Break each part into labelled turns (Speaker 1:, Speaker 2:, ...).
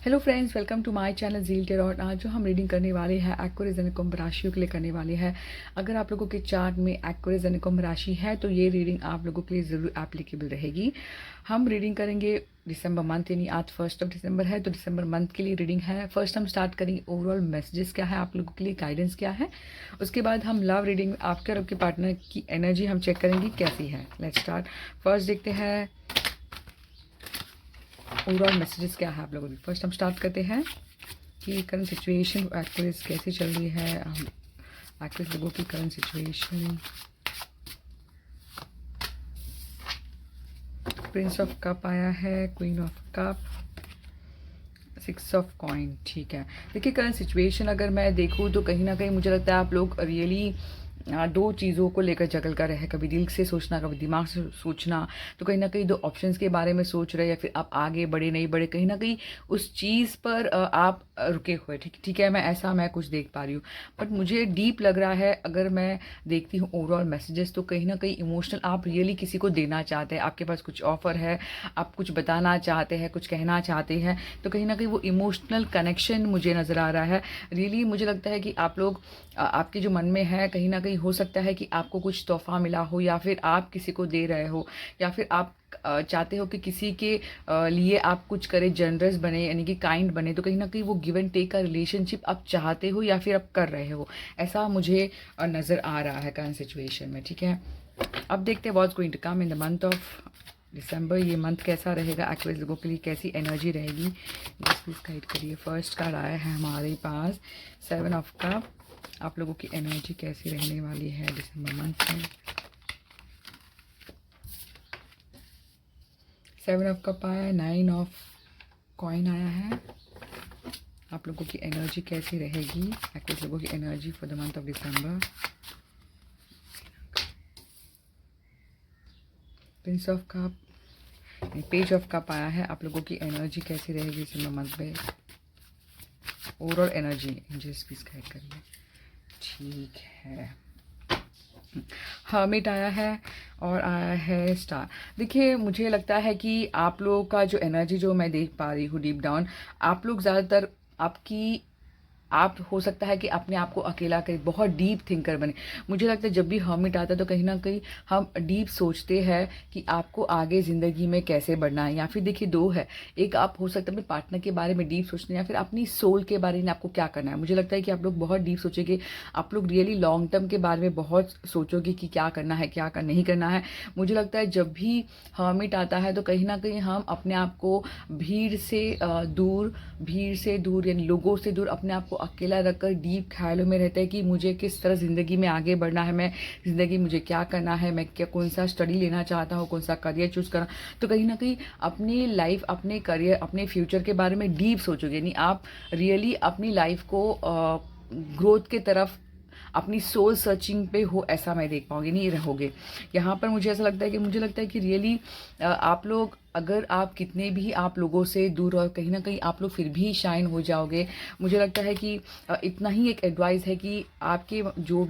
Speaker 1: Hello friends, welcome to my channel Zeel Tarot. आज जो हम रीडिंग करने वाले हैं एक्वेरियस एंड कुंभ राशियों के लिए करने वाले हैं। अगर आप लोगों के चार्ट में एक्वेरियस एंड कुंभ राशि है तो ये रीडिंग आप लोगों के लिए ज़रूर एप्लीकेबल रहेगी। हम रीडिंग करेंगे दिसंबर मंथ, यानी आज 1 दिसंबर है तो दिसंबर मंथ के लिए रीडिंग है। फर्स्ट हम स्टार्ट करेंगे ओवरऑल मैसेजेस क्या है आप लोगों के लिए, गाइडेंस क्या है। उसके बाद हम लव रीडिंग में आपके और आपके पार्टनर की एनर्जी हम चेक करेंगे कैसी है। Let's start. फर्स्ट देखते हैं ओवरऑल मैसेजेस क्या है आप लोगों की। फर्स्ट हम स्टार्ट करते हैं कि करंट सिचुएशन एक्वेरियस कैसी चल रही है। एक्वेरियस लोगों की current situation. Prince of cup आया है, queen of cup, 6 of coin. ठीक है, देखिए करंट सिचुएशन अगर मैं देखूँ तो कहीं ना कहीं मुझे लगता है आप लोग रियली दो चीज़ों को लेकर जगल कर रहे हैं। कभी दिल से सोचना, कभी दिमाग से सोचना। तो कहीं ना कहीं दो ऑप्शंस के बारे में सोच रहे हैं, या फिर आप आगे बढ़े नहीं बढ़े, कहीं ना कहीं उस चीज़ पर आप रुके हुए। ठीक है, मैं कुछ देख पा रही हूँ। बट मुझे डीप लग रहा है अगर मैं देखती हूँ ओवरऑल मैसेजेस, तो कहीं ना कहीं इमोशनल आप रियली किसी को देना चाहते हैं। आपके पास कुछ ऑफर है, आप कुछ बताना चाहते हैं, कुछ कहना चाहते हैं। तो कहीं ना कहीं वो इमोशनल कनेक्शन मुझे नज़र आ रहा है। रियली मुझे लगता है कि आप लोग आपके जो मन में है, कहीं ना कहीं हो सकता है कि आपको कुछ तोहफा मिला हो, या फिर आप किसी को दे रहे हो, या फिर आप चाहते हो कि किसी के लिए आप कुछ करें, जनरस बने, यानी कि काइंड बने। तो कहीं ना कहीं वो गिव एंड टेक का रिलेशनशिप आप चाहते हो या फिर आप कर रहे हो, ऐसा मुझे नज़र आ रहा है करंट सिचुएशन में। ठीक है, अब देखते हैं what's going to come in the month of दिसंबर। ये मंथ कैसा रहेगा, एक्वेरियस लोगों के लिए कैसी एनर्जी रहेगी, प्लीज गाइड करिए। फर्स्ट कार्ड आया है हमारे पास 7 ऑफ कप। आप लोगों की एनर्जी कैसी रहने वाली है दिसंबर मंथ में। 7 ऑफ कप आया है, 9 ऑफ कॉइन आया है। आप लोगों की एनर्जी कैसी रहेगी, एक्वेरियस लोगों की energy for the month of दिसंबर। Prince of cup, page of cup आया है। आप लोगों की एनर्जी कैसी रहेगी दिसंबर मंथ में, overall energy. Angels please guide करिए। ठीक है, हर्मिट आया है और आया है स्टार। देखिए मुझे लगता है कि आप लोगों का जो एनर्जी जो मैं देख पा रही हूँ डीप डाउन, आप लोग ज़्यादातर आप हो सकता है कि अपने आप को अकेला करें, बहुत डीप थिंकर बने। मुझे लगता है जब भी हर्मिट आता है तो कहीं ना कहीं हम डीप सोचते हैं कि आपको आगे ज़िंदगी में कैसे बढ़ना है। या फिर देखिए दो है, एक आप हो सकता है अपने पार्टनर के बारे में डीप सोचते हैं, या फिर अपनी सोल के बारे में आपको क्या करना है। मुझे लगता है कि आप लोग बहुत डीप सोचेंगे, आप लोग रियली लॉन्ग टर्म के बारे में बहुत सोचोगे कि क्या करना है, क्या नहीं करना है। मुझे लगता है जब भी हर्मिट आता है तो कहीं ना कहीं हम अपने आप को भीड़ से दूर यानी लोगों से दूर अपने आप को अकेला रखकर डीप ख्यालों में रहता है कि मुझे किस तरह ज़िंदगी में आगे बढ़ना है, मैं ज़िंदगी मुझे क्या करना है, मैं क्या कौन सा स्टडी लेना चाहता हूँ, कौन सा करियर चूज़ करना। तो कहीं ना कहीं अपनी लाइफ, अपने करियर, अपने फ्यूचर के बारे में डीप सोचोगे, यानी आप रियली अपनी लाइफ को ग्रोथ के तरफ अपनी सोल सर्चिंग पे हो, ऐसा मैं देख पाऊंगी, नहीं रहोगे यहाँ पर। मुझे ऐसा लगता है कि रियली आप लोग, अगर आप कितने भी आप लोगों से दूर और कहीं ना कहीं आप लोग फिर भी शाइन हो जाओगे। मुझे लगता है कि इतना ही एक एडवाइस है कि आपके जो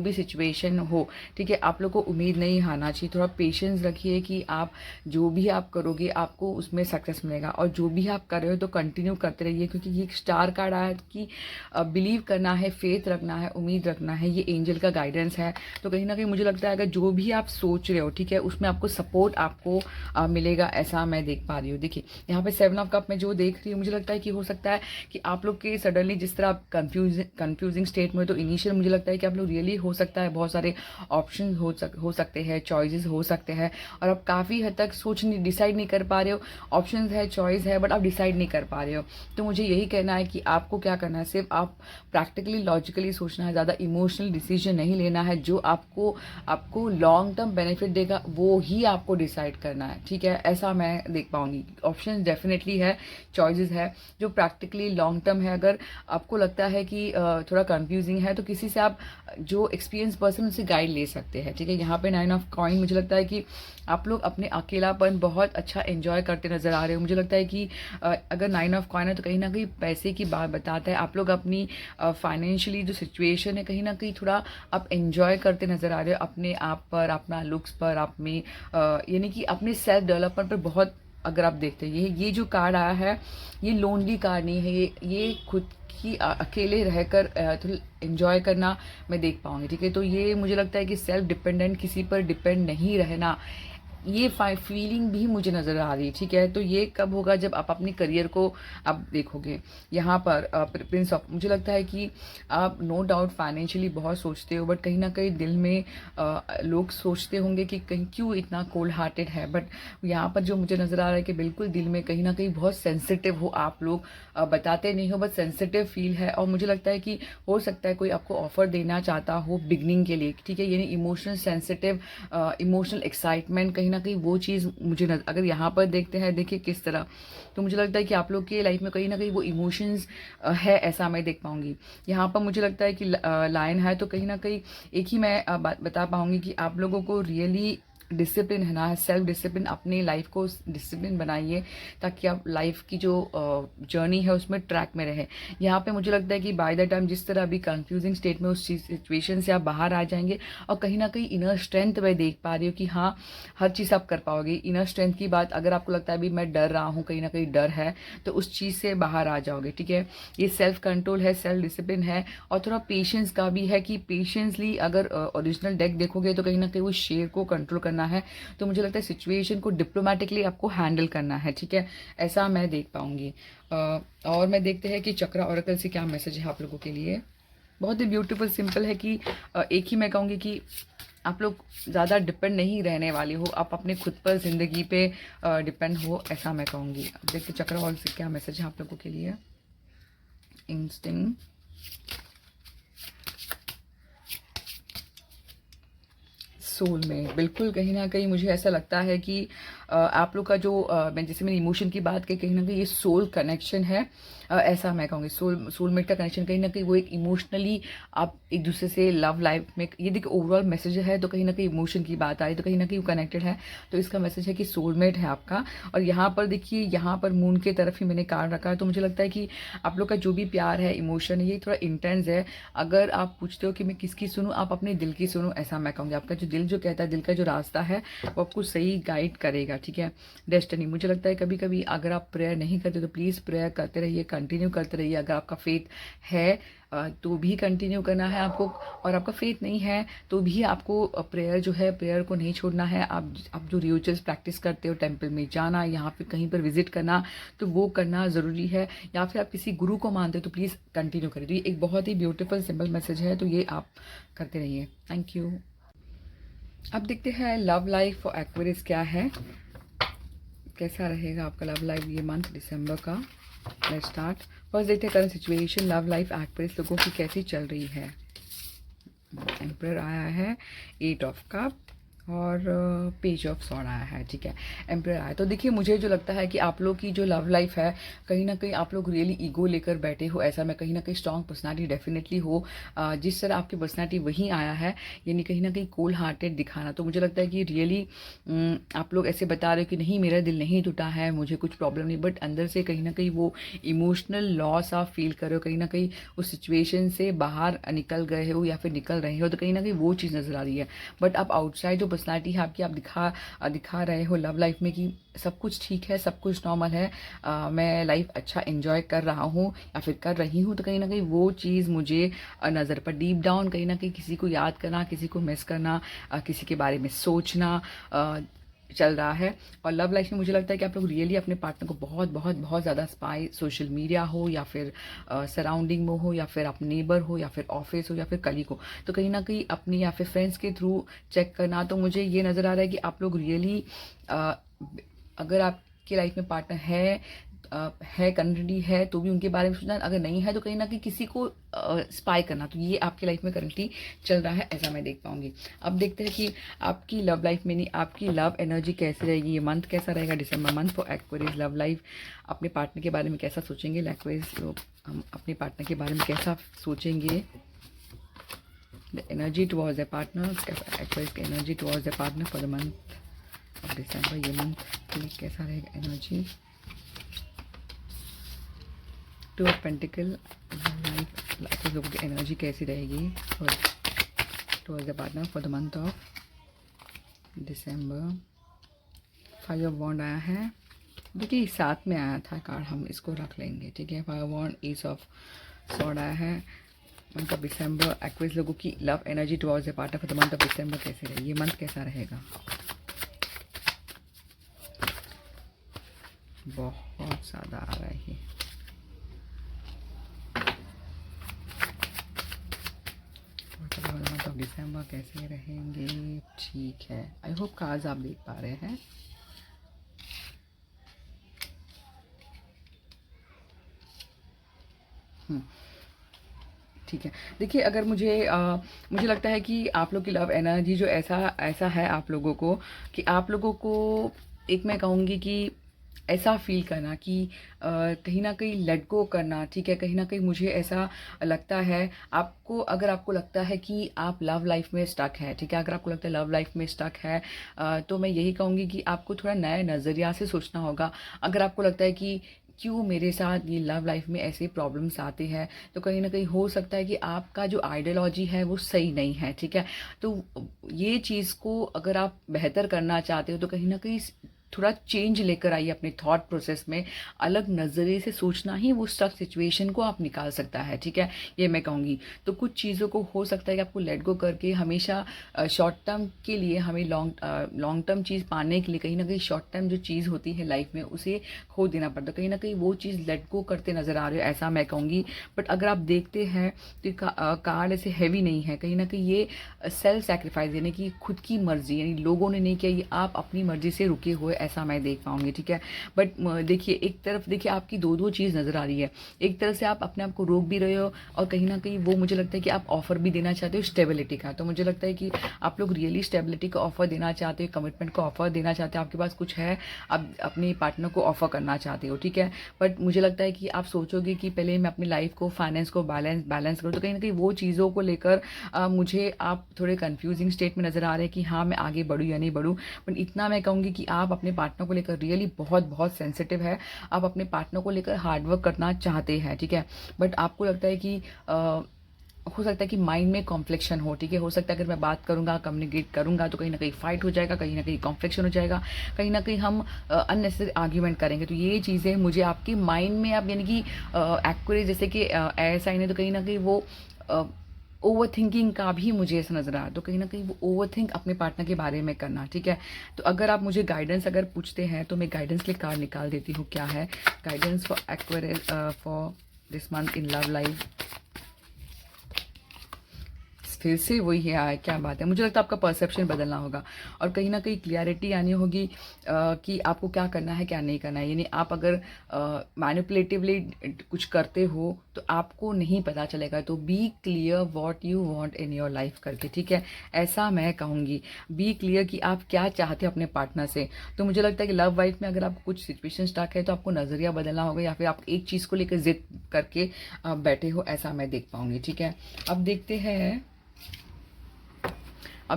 Speaker 1: भी सिचुएशन हो, ठीक है, आप लोग को उम्मीद नहीं हारना चाहिए। थोड़ा पेशेंस रखिए कि आप जो भी आप करोगे आपको उसमें सक्सेस मिलेगा, और जो भी आप कर रहे हो तो कंटिन्यू करते रहिए, क्योंकि ये एक स्टार कार्ड आया है कि बिलीव करना है, फेथ रखना है, उम्मीद रखना है। ये एंजल का गाइडेंस है। तो कहीं ना कहीं मुझे लगता है अगर जो भी आप सोच रहे हो, ठीक है, उसमें आपको सपोर्ट आपको मिलेगा, ऐसा मैं देख पा रही हूँ। देखिए यहाँ पे 7 ऑफ कप में जो देख रही हूँ, मुझे लगता है कि हो सकता है कि आप लोग के सडनली जिस तरह आप कंफ्यूजिंग स्टेट में, तो इनिशियल मुझे लगता है कि आप लोग रियली हो सकता है बहुत सारे ऑप्शन हो सकते हैं, चॉइसेस हो सकते हैं, और आप काफ़ी हद तक डिसाइड नहीं कर पा रहे हो। ऑप्शन है, चॉइस है, बट आप डिसाइड नहीं कर पा रहे हो। तो मुझे यही कहना है कि आपको क्या करना है, सिर्फ आप प्रैक्टिकली लॉजिकली सोचना है, ज़्यादा इमोशनल डिसीजन नहीं लेना है। जो आपको लॉन्ग टर्म बेनिफिट देगा वो ही आपको डिसाइड करना है, ठीक है, ऐसा मैं देख पाऊंगी। ऑप्शन डेफिनेटली है, चॉइसेस है, जो प्रैक्टिकली लॉन्ग टर्म है। अगर आपको लगता है कि थोड़ा कंफ्यूजिंग है तो किसी से आप जो एक्सपीरियंस पर्सन उनसे गाइड ले सकते हैं, ठीक है। यहाँ पे 9 ऑफ कॉइन, मुझे लगता है कि आप लोग अपने अकेलापन बहुत अच्छा एंजॉय करते नजर आ रहे हो। मुझे लगता है कि अगर 9 ऑफ कॉइन है तो कहीं ना कहीं पैसे की बात बताता है। आप लोग अपनी फाइनेंशियली जो सिचुएशन है, कहीं ना कहीं थोड़ा आप एंजॉय करते नजर आ रहे हो अपने आप पर, अपना लुक्स पर, आप में यानी कि अपने सेल्फ डेवलपमेंट पर बहुत अगर आप देखते हैं ये जो कार्ड आया है, ये लोनली कार्ड नहीं है, ये खुद की अकेले रहकर थोड़ा एंजॉय करना मैं देख पाऊंगी, ठीक है। तो ये मुझे लगता है कि सेल्फ डिपेंडेंट, किसी पर डिपेंड नहीं रहना, ये फीलिंग भी मुझे नज़र आ रही है, ठीक है। तो ये कब होगा, जब आप अपने करियर को आप देखोगे। यहाँ पर प्रिंस ऑफ, मुझे लगता है कि आप नो डाउट फाइनेंशियली बहुत सोचते हो, बट कहीं ना कहीं दिल में लोग सोचते होंगे कि कहीं क्यों इतना कोल्ड हार्टेड है, बट यहाँ पर जो मुझे नज़र आ रहा है कि बिल्कुल दिल में कहीं ना कहीं बहुत सेंसिटिव हो आप लोग, बताते नहीं हो बट सेंसिटिव फील है। और मुझे लगता है कि हो सकता है कोई आपको ऑफर देना चाहता हो बिगनिंग के लिए, ठीक है, यानी इमोशनल सेंसिटिव, इमोशनल एक्साइटमेंट, कहीं ना कहीं वो चीज़ मुझे अगर यहाँ पर देखते हैं, देखिए किस तरह, तो मुझे लगता है कि आप लोग की लाइफ में कहीं ना कहीं वो इमोशंस है, ऐसा मैं देख पाऊंगी। यहाँ पर मुझे लगता है कि लाइन है, तो कहीं ना कहीं एक ही मैं बात बता पाऊंगी कि आप लोगों को रियली डिसिप्लिन है ना, सेल्फ डिसिप्लिन, अपनी लाइफ को डिसिप्लिन बनाइए ताकि आप लाइफ की जो जर्नी है उसमें ट्रैक में रहे। यहाँ पे मुझे लगता है कि बाय द टाइम जिस तरह अभी कंफ्यूजिंग स्टेट में उस सिचुएशन से आप बाहर आ जाएंगे, और कहीं ना कहीं इनर स्ट्रेंथ मैं देख पा रही हूँ कि हाँ, हर चीज़ आप कर पाओगे। इनर स्ट्रेंथ की बात, अगर आपको लगता है अभी मैं डर रहा हूँ, कहीं ना कहीं डर है, तो उस चीज़ से बाहर आ जाओगे, ठीक है। ये सेल्फ कंट्रोल है, सेल्फ डिसिप्लिन है, और थोड़ा पेशेंस का भी है कि पेशेंसली अगर ओरिजिनल डेक देखोगे तो कहीं ना कहीं वो शेर को कंट्रोल करना है। तो मुझे लगता है सिचुएशन को डिप्लोमेटिकली आपको हैंडल करना है, ठीक है, ऐसा मैं देख पाऊंगी। और मैं देखते हैं कि चक्रा ऑरेकल से क्या मैसेज है आप लोगों के लिए। बहुत ही ब्यूटीफुल सिंपल है कि एक ही मैं कहूँगी कि आप लोग ज़्यादा डिपेंड नहीं रहने वाले हो, आप अपने खुद पर ज़िंदगी पे डिपेंड हो, ऐसा मैं कहूँगी। अब देखते चक्रा ऑरेकल से क्या मैसेज है आप लोगों के लिए। इंस्टिंक्ट, सोल में, बिल्कुल कहीं ना कहीं मुझे ऐसा लगता है कि आप लोग का जो मैं जैसे मैंने इमोशन की बात की, कहीं ना कहीं ये सोल कनेक्शन है, ऐसा मैं कहूँगी। सोलमेट का कनेक्शन, कहीं ना कहीं वो एक इमोशनली आप एक दूसरे से लव लाइफ में, ये देखिए ओवरऑल मैसेज है, तो कहीं ना कहीं इमोशन की बात आ रही, तो कहीं ना कहीं वो कनेक्टेड है, तो इसका मैसेज है कि सोलमेट है आपका। और यहाँ पर देखिए, यहाँ पर मून के तरफ ही मैंने कार्ड रखा है, तो मुझे लगता है कि आप लोग का जो भी प्यार है, इमोशन है, ये थोड़ा इंटेंस है। अगर आप पूछते हो कि मैं किसकी सुनूं, आप अपने दिल की सुनो, ऐसा मैं कहूँगी। आपका जो दिल जो कहता है, दिल का जो रास्ता है वो आपको सही गाइड करेगा, ठीक है। डेस्टिनी, मुझे लगता है कभी कभी अगर आप प्रेयर नहीं करते तो प्लीज़ प्रेयर करते रहिए, कंटिन्यू करते रहिए। अगर आपका फेथ है तो भी कंटिन्यू करना है आपको, और आपका फेथ नहीं है तो भी आपको प्रेयर जो है, प्रेयर को नहीं छोड़ना है। आप जो रिचुअल्स प्रैक्टिस करते हो, टेंपल में जाना, यहाँ पे कहीं पर विजिट करना, तो वो करना ज़रूरी है। या फिर आप किसी गुरु को मानते हो तो प्लीज़ कंटिन्यू करिए। तो ये एक बहुत ही ब्यूटीफुल सिंपल मैसेज है, तो ये आप करते रहिए। Thank you. अब देखते हैं लव लाइफ फॉर एक्वेरियस क्या है, कैसा रहेगा आपका लव लाइफ ये मंथ दिसंबर का। Let's start. फर्स्ट देखते हैं current situation, love life Aquarius लोगों की कैसी चल रही है। एम्परर आया है, 8 ऑफ कप और पेज ऑफ सॉर्ड आया है, ठीक है। एम्परर आया, तो देखिए मुझे जो लगता है कि आप लोग की जो लव लाइफ है, कहीं ना कहीं आप लोग रियली ईगो लेकर बैठे हो, ऐसा मैं कहीं ना कहीं स्ट्रॉन्ग पर्सनालिटी डेफिनेटली हो। जिस तरह आपकी पर्सनालिटी वही आया है, यानी कहीं ना कहीं कोल्ड हार्टेड दिखाना, तो मुझे लगता है कि रियली आप लोग ऐसे बता रहे हो कि नहीं मेरा दिल नहीं टूटा है, मुझे कुछ प्रॉब्लम नहीं, बट अंदर से कहीं ना कहीं वो इमोशनल लॉस आप फील कर रहे हो, कहीं ना कहीं उस सिचुएशन से बाहर निकल गए हो या फिर निकल रहे हो, तो कहीं ना कहीं वो चीज़ नज़र आ रही है। बट आप आउटसाइड जो पर्सनालिटी है आपकी, आप दिखा रहे हो लव लाइफ में कि सब कुछ ठीक है, सब कुछ नॉर्मल है, मैं लाइफ अच्छा एंजॉय कर रहा हूँ या फिर कर रही हूँ, तो कहीं ना कहीं वो चीज़ मुझे नज़र पर डीप डाउन कहीं ना कहीं किसी को याद करना, किसी को मिस करना, किसी के बारे में सोचना चल रहा है। और लव लाइफ में मुझे लगता है कि आप लोग रियली अपने पार्टनर को बहुत बहुत बहुत ज़्यादा स्पाई, सोशल मीडिया हो या फिर सराउंडिंग में हो या फिर आप नेबर हो या फिर ऑफिस हो या फिर कलीग हो, तो कहीं ना कहीं अपनी या फिर फ्रेंड्स के थ्रू चेक करना। तो मुझे ये नज़र आ रहा है कि आप लोग रियली अगर आपकी लाइफ में पार्टनर है करंटली है तो भी उनके बारे में सोचना, अगर नहीं है तो कहीं ना कहीं किसी को स्पाई करना, तो ये आपकी लाइफ में करंटली चल रहा है, ऐसा मैं देख पाऊंगी। अब देखते हैं कि आपकी लव लाइफ में नहीं, आपकी लव एनर्जी कैसी रहेगी, ये मंथ कैसा रहेगा December month for Aquarius love life. अपने पार्टनर के बारे में कैसा सोचेंगे एक्वेरियस लोग, हम अपने पार्टनर के बारे में कैसा सोचेंगे, the energy towards the partner, Aquarius की energy towards the partner for the month of दिसंबर, ये मंथ के लिए कैसा रहेगा energy. Two of pentacle, life लोगों की एनर्जी कैसी रहेगी towards the partner for the month of December. 5 of wand आया है, देखिए साथ में आया था कार्ड, हम इसको रख लेंगे, ठीक है। 5 एस ऑफ सॉर्ड आया है। मंथ ऑफ दिसंबर, एक्विस लोगों की love energy towards the part of the month of दिसंबर कैसे रही, ये मंथ कैसा रहेगा। बहुत ज़्यादा आ रहा है। मंथ ऑफ दिसंबर कैसे रहेंगे, ठीक है। आई होप कार्ड्स आप देख पा रहे हैं। ठीक है। देखिए अगर मुझे लगता है कि आप लोग की लव एनर्जी जो ऐसा ऐसा है आप लोगों को, कि आप लोगों को एक मैं कहूँगी कि ऐसा फील करना कि कहीं ना कहीं लेट गो करना, ठीक है। कहीं ना कहीं मुझे ऐसा लगता है आपको, अगर आपको लगता है कि आप लव लाइफ में स्टक है, ठीक है, अगर आपको लगता है लव लाइफ में स्टक है, तो मैं यही कहूँगी कि आपको थोड़ा नए नज़रिया से सोचना होगा। अगर आपको लगता है कि क्यों मेरे साथ ये लव लाइफ में ऐसे प्रॉब्लम्स आते हैं, तो कहीं ना कहीं हो सकता है कि आपका जो आइडियोलॉजी है वो सही नहीं है, ठीक है। तो ये चीज़ को अगर आप बेहतर करना चाहते हो तो कहीं ना कहीं थोड़ा चेंज लेकर आइए अपने थॉट प्रोसेस में। अलग नज़रिए से सोचना ही वो स्टक सिचुएशन को आप निकाल सकता है, ठीक है, ये मैं कहूँगी। तो कुछ चीज़ों को हो सकता है कि आपको लेट गो करके हमेशा शॉर्ट टर्म के लिए, हमें लॉन्ग टर्म चीज़ पाने के लिए कहीं ना कहीं शॉर्ट टर्म जो चीज़ होती है लाइफ में उसे खो देना पड़ता है। कहीं ना कहीं वो चीज़ लेट गो करते नज़र आ रहे हो, ऐसा मैं कहूँगी। बट अगर आप देखते हैं तो कार्ड ऐसे हैवी नहीं है। कहीं ना कहीं ये सेल्फ सेक्रीफाइस, यानी कि खुद की मर्जी, यानी लोगों ने नहीं किया, ये आप अपनी मर्जी से रुके हुए, ऐसा मैं देख पाऊंगी, ठीक है। बट देखिए एक तरफ देखिए आपकी दो चीज़ नज़र आ रही है। एक तरफ से आप अपने आप को रोक भी रहे हो और कहीं ना कहीं वो मुझे लगता है कि आप ऑफर भी देना चाहते हो स्टेबिलिटी का। तो मुझे लगता है कि आप लोग रियली स्टेबिलिटी का ऑफर देना चाहते हो, कमिटमेंट का ऑफर देना चाहते हो, आपके पास कुछ है, आप अपने पार्टनर को ऑफर करना चाहते हो, ठीक है। बट मुझे लगता है कि आप सोचोगे कि पहले मैं अपनी लाइफ को, फाइनेंस को बैलेंस करूँ, तो कहीं ना कहीं वो चीज़ों को लेकर मुझे आप थोड़े कंफ्यूजिंग स्टेट में नज़र आ रहे हैं कि हाँ मैं आगे बढ़ूँ या नहीं बढ़ूँ। बट इतना मैं कहूँगी कि आप अपने पार्टनर को लेकर रियली बहुत बहुत सेंसिटिव है। आप अपने पार्टनर को लेकर हार्डवर्क करना चाहते हैं, ठीक है। बट आपको लगता है कि हो सकता है कि माइंड में कॉन्फ्लिक्शन हो, ठीक है। हो सकता है अगर मैं बात करूंगा, कम्युनिकेट करूंगा, तो कहीं ना कहीं फाइट हो जाएगा, कहीं ना कहीं कॉन्फ्लिक्शन हो जाएगा, कहीं ना कहीं हम अननेसेसरी आर्ग्यूमेंट करेंगे। तो ये चीज़ें मुझे आपके माइंड में, आप यानी कि एक्यूरेट जैसे कि ऐसा ही नहीं, तो कहीं ना कहीं वो ओवर थिंकिंग का भी मुझे ऐसा नजर आ रहा है। तो कहीं ना कहीं वो ओवर थिंक अपने पार्टनर के बारे में करना, ठीक है। तो अगर आप मुझे गाइडेंस अगर पूछते हैं तो मैं गाइडेंस के लिए कार्ड निकाल देती हूँ। क्या है guidance for Aquarius for this month in love life. फिर से वही है, क्या बात है। मुझे लगता है आपका परसेप्शन बदलना होगा और कहीं ना कहीं क्लियरिटी आनी होगी कि आपको क्या करना है, क्या नहीं करना है। यानी आप अगर मैनिपुलेटिवली कुछ करते हो तो आपको नहीं पता चलेगा। तो be clear what you want in your life करके, ठीक है, ऐसा मैं कहूँगी। बी क्लियर कि आप क्या चाहते हो अपने पार्टनर से। तो मुझे लगता है कि लव लाइफ में अगर आपको कुछ सिचुएशन स्टक है तो आपको नज़रिया बदलना होगा, या फिर आप एक चीज़ को लेकर जिद करके बैठे हो, ऐसा मैं देख पाऊंगी, ठीक है। अब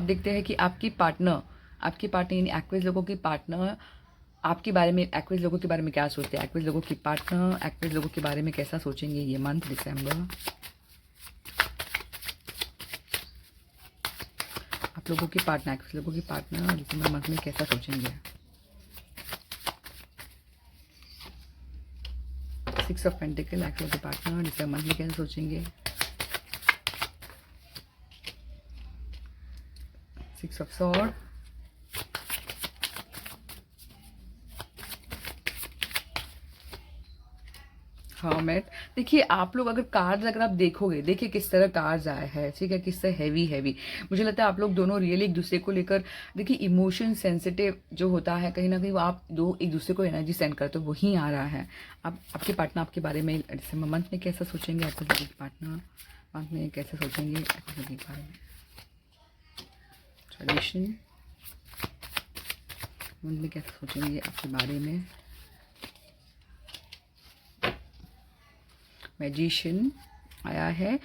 Speaker 1: देखते हैं कि आपके पार्टनर यानी एक्विस लोगों की पार्टनर आपके बारे में, एक्विस लोगों के बारे में क्या सोचते हैं। एक्विस लोगों की पार्टनर एक्विस लोगों के बारे में कैसा सोचेंगे ये मंथ दिसंबर। आप लोगों के पार्टनर, एक्विस लोगों की पार्टनर दिसंबर मंथ में कैसा सोचेंगे। 6 ऑफ पेंटिकल, एक्विस के पार्टनर दिसंबर मंथ में कैसा सोचेंगे। 6 ऑफ सॉर्ड, हर्मिट। देखिए आप लोग अगर कार्ड्स अगर आप देखोगे, देखिए किस तरह कार्ड्स आए हैं, ठीक है, किस तरह हैवी। मुझे लगता है आप लोग दोनों रियली एक दूसरे को लेकर, देखिए इमोशन सेंसिटिव जो होता है कहीं ना कहीं वो आप दो एक दूसरे को एनर्जी सेंड करते हो, वही आ रहा है। आप आपके पार्टनर आपके बारे में दिसंबर मंथ में कैसा सोचेंगे, आपके पार्टनर मंथ में कैसा सोचेंगे आपके बारे में। ट्रेडिशन मंथ में कैसा सोचेंगे आपके बारे में। मैजिशियन आया है,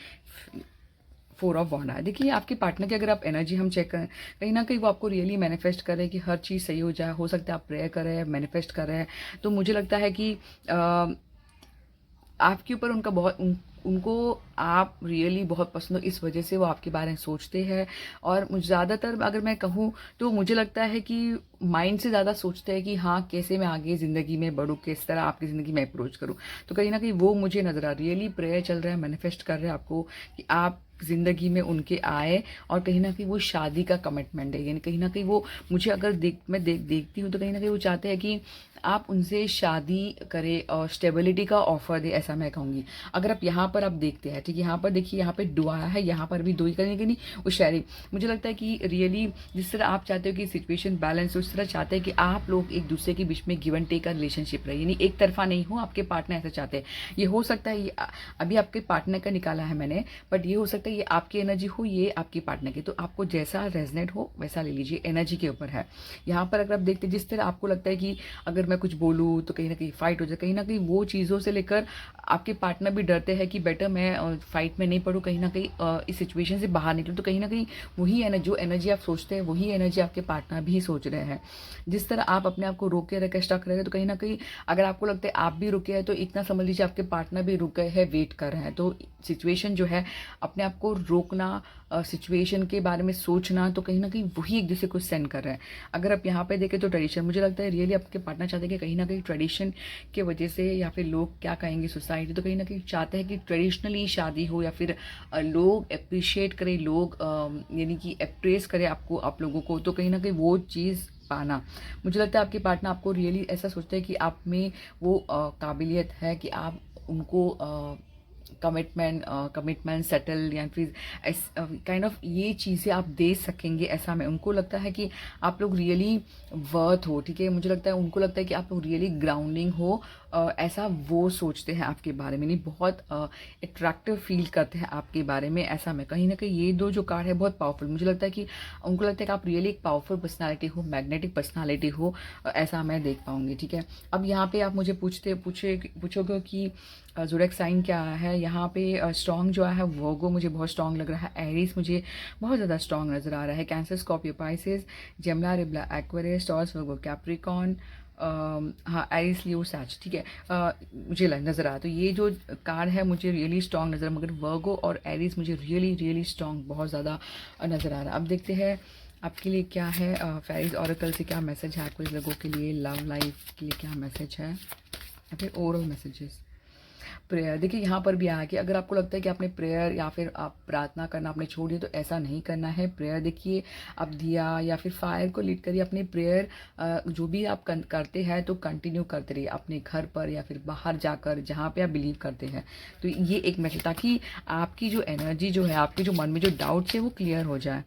Speaker 1: 4 ऑफ वॉन्ड आया। देखिए आपके पार्टनर की अगर आप एनर्जी हम चेक करें, कहीं ना कहीं वो आपको रियली मैनिफेस्ट कर रहे हैं कि हर चीज़ सही हो जाए। हो सकता है आप प्रेयर कर रहे हैं, मैनिफेस्ट कर रहे हैं। तो मुझे लगता है कि आपके ऊपर उनको आप रियली बहुत पसंद हो, इस वजह से वो आपके बारे में सोचते हैं। और मुझे ज़्यादातर अगर मैं कहूँ तो मुझे लगता है कि माइंड से ज़्यादा सोचते हैं कि हाँ कैसे मैं आगे ज़िंदगी में बढ़ूँ, किस तरह आपकी ज़िंदगी में अप्रोच करूँ। तो कहीं ना कहीं वो मुझे नज़र आ रियली प्रेयर चल रहा है, मैनिफेस्ट कर रहे हैं आपको कि आप ज़िंदगी में उनके आए। और कहीं न कहीं वो शादी का कमिटमेंट है, यानी कहीं न कहीं वो मुझे अगर देखती हूँ तो कहीं न कहीं वो चाहते हैं कि आप उनसे शादी करें और स्टेबिलिटी का ऑफ़र दें, ऐसा मैं कहूँगी। अगर आप यहाँ पर आप देखते हैं, ठीक है, यहाँ पर देखिए, यहाँ पे डू आया है, यहाँ पर भी दो ही करेंगे नहीं, वो शेयरिंग। मुझे लगता है कि रियली जिस तरह आप चाहते हो कि सिचुएशन बैलेंस हो, उस तरह चाहते हैं कि आप लोग एक दूसरे के बीच में गिव एंड टेक का रिलेशनशिप रहे, यानी एक तरफा नहीं हो। आपके पार्टनर ऐसा चाहते हैं। ये हो सकता है, ये अभी आपके पार्टनर का निकाला है मैंने, बट ये हो सकता है ये आपकी एनर्जी हो, ये आपके पार्टनर की। तो आपको जैसा रेजनेट हो वैसा ले लीजिए, एनर्जी के ऊपर है। यहाँ पर अगर आप देखते हैं, जिस तरह आपको लगता है कि अगर मैं कुछ बोलूँ तो कहीं ना कहीं फाइट हो जाए, कहीं ना कहीं वो चीज़ों से लेकर आपके पार्टनर भी डरते हैं कि बेटर मैं फाइट में नहीं पड़ूँ, कहीं ना कहीं इस सिचुएशन से बाहर निकलूँ। तो कहीं ना कहीं वही जो एनर्जी आप सोचते हैं, वही एनर्जी आपके पार्टनर भी सोच रहे हैं। जिस तरह आप अपने आप को रोके रखे, स्टक रहे, तो कहीं ना कहीं अगर आपको लगता है आप भी रुके हैं, तो इतना समझ लीजिए आपके पार्टनर भी रुके हैं, वेट कर रहे हैं। तो सिचुएशन जो है, अपने आप को रोकना, सिचुएशन के बारे में सोचना, तो कहीं ना कहीं वही एक दूसरे को सेंड कर रहे हैं। अगर आप यहाँ पे देखें तो ट्रेडिशन, मुझे लगता है रियली आपके पार्टनर चाहते हैं कि कहीं ना कहीं ट्रेडिशन के वजह से, या फिर लोग क्या कहेंगे सोसाइटी, तो कहीं ना कहीं चाहते हैं कि ट्रेडिशनली शादी हो, या फिर लोग अप्रिशिएट करें, लोग यानी कि अप्रेस करें आपको, आप लोगों को। तो कहीं ना कहीं वो चीज़ पाना, मुझे लगता है आपके पार्टनर आपको रियली ऐसा सोचते हैं कि आप में वो काबिलियत है कि आप उनको कमिटमेंट सेटल, या फिर काइंड ऑफ ये चीज़ें आप दे सकेंगे, ऐसा में उनको लगता है कि आप लोग रियली वर्थ हो। ठीक है, मुझे लगता है उनको लगता है कि आप लोग रियली ग्राउंडिंग हो, ऐसा वो सोचते हैं आपके बारे में, नहीं बहुत अट्रैक्टिव फील करते हैं आपके बारे में, ऐसा में कहीं ना कहीं ये दो जो कार्ड है बहुत पावरफुल। मुझे लगता है कि उनको लगता है कि आप रियली एक पावरफुल पर्सनालिटी हो, मैग्नेटिक पर्सनालिटी हो, ऐसा मैं देख पाऊंगी। ठीक है, अब यहाँ पे आप मुझे पूछोगे कि ज़ोडिएक साइन क्या है। यहाँ पे स्ट्रॉन्ग जो है वर्गो मुझे बहुत स्ट्रॉन्ग लग रहा है, एरीज मुझे बहुत ज़्यादा स्ट्रॉन्ग नज़र आ रहा है, Cancer, Scorpio, Pisces, Gemini, Libra, Aquarius, Taurus, Virgo, Capricorn, हाँ एरीज, लियो, सैज। ठीक है, मुझे नज़र आया। तो ये जो कार्ड है मुझे रियली स्ट्रॉन्ग नज़र, मगर वर्गो और एरीज मुझे रियली रियली स्ट्रॉन्ग बहुत ज़्यादा नज़र आ रहा है। अब देखते हैं आपके लिए क्या है, फेरीज ऑरेकल से क्या मैसेज है आपको इस लोगों के लिए, लव लाइफ के लिए क्या मैसेज है, या फिर ओवरऑल मैसेजेस। प्रेयर देखिए, यहाँ पर भी आया कि अगर आपको लगता है कि आपने प्रेयर या फिर आप प्रार्थना करना आपने छोड़ दिया, तो ऐसा नहीं करना है। प्रेयर देखिए, आप दिया या फिर फायर को लीड करिए, अपने प्रेयर जो भी आप करते हैं तो कंटिन्यू करते रहिए, अपने घर पर या फिर बाहर जाकर जहाँ पे आप बिलीव करते हैं। तो ये एक मैसेज, ताकि आपकी जो एनर्जी जो है, आपके जो मन में जो डाउट्स है वो क्लियर हो जाए।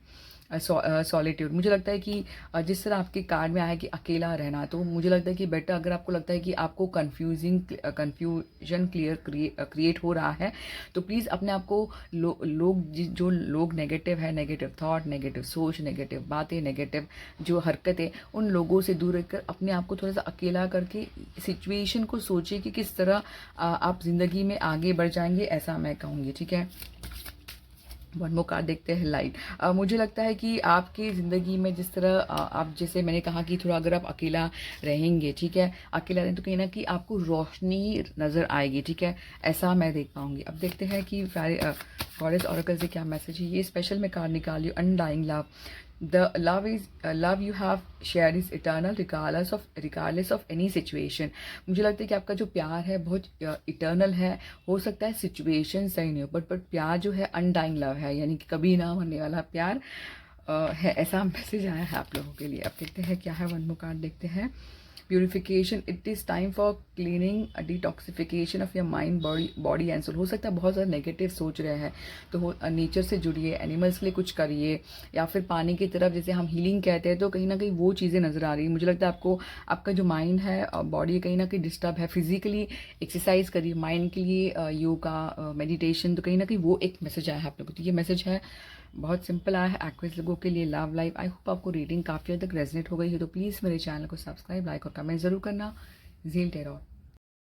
Speaker 1: सॉलिट्यूड, मुझे लगता है कि जिस तरह आपके कार्ड में आया है कि अकेला रहना, तो मुझे लगता है कि बेटर, अगर आपको लगता है कि आपको कन्फ्यूजन क्रिएट हो रहा है, तो प्लीज़ अपने आप को जो लोग नेगेटिव है, नेगेटिव थॉट, नेगेटिव सोच, नेगेटिव बातें, नेगेटिव जो हरकतें, उन लोगों से दूर रहकर अपने आप को थोड़ा सा अकेला करके सिचुएशन को सोचिए कि किस तरह आप ज़िंदगी में आगे बढ़ जाएंगे, ऐसा मैं कहूँगी। ठीक है, वन मोर कार्ड देखते हैं, लाइट। मुझे लगता है कि आपकी ज़िंदगी में जिस तरह आप, जैसे मैंने कहा कि थोड़ा अगर आप अकेला रहेंगे, ठीक है, अकेला रहें, तो कहीं ना कहीं आपको रोशनी नज़र आएगी। ठीक है, ऐसा मैं देख पाऊंगी। अब देखते हैं कि गॉडेस ऑरेकल से क्या मैसेज है। ये स्पेशल मैं कार्ड निकाली, undying love. The love you have shared is eternal regardless of any situation। मुझे लगता है कि आपका जो प्यार है बहुत इटर्नल है। हो सकता है सिचुएशन सही नहीं हो, बट प्यार जो है अनडाइंग लव है, यानी कि कभी ना मरने वाला प्यार है, ऐसा मैसेज आया है आप लोगों के लिए। अब देखते हैं क्या है, वन मोर कार्ड देखते हैं। Purification, it is time for cleaning, detoxification of your mind, body and soul. हो सकता है बहुत ज़्यादा नेगेटिव सोच रहे हैं, तो नेचर से जुड़िए, एनिमल्स के लिए कुछ करिए, या फिर पानी की तरफ, जैसे हम हीलिंग कहते हैं, तो कहीं ना कहीं वो चीज़ें नज़र आ रही है। मुझे लगता है आपको आपका जो माइंड है, बॉडी कहीं ना कहीं डिस्टर्ब है, फिजिकली एक्सरसाइज करिए, माइंड के लिए योगा, मेडिटेशन, तो कहीं ना कहीं वो एक मैसेज आया है आप लोगों को। तो ये मैसेज है बहुत सिंपल आया है एक्वेरियस लोगों के लिए, लव लाइफ। आई होप आपको रीडिंग काफ़ी हद तक रेजनेट हो गई है, तो प्लीज़ मेरे चैनल को सब्सक्राइब, लाइक और कमेंट ज़रूर करना। ज़ील टेरॉट।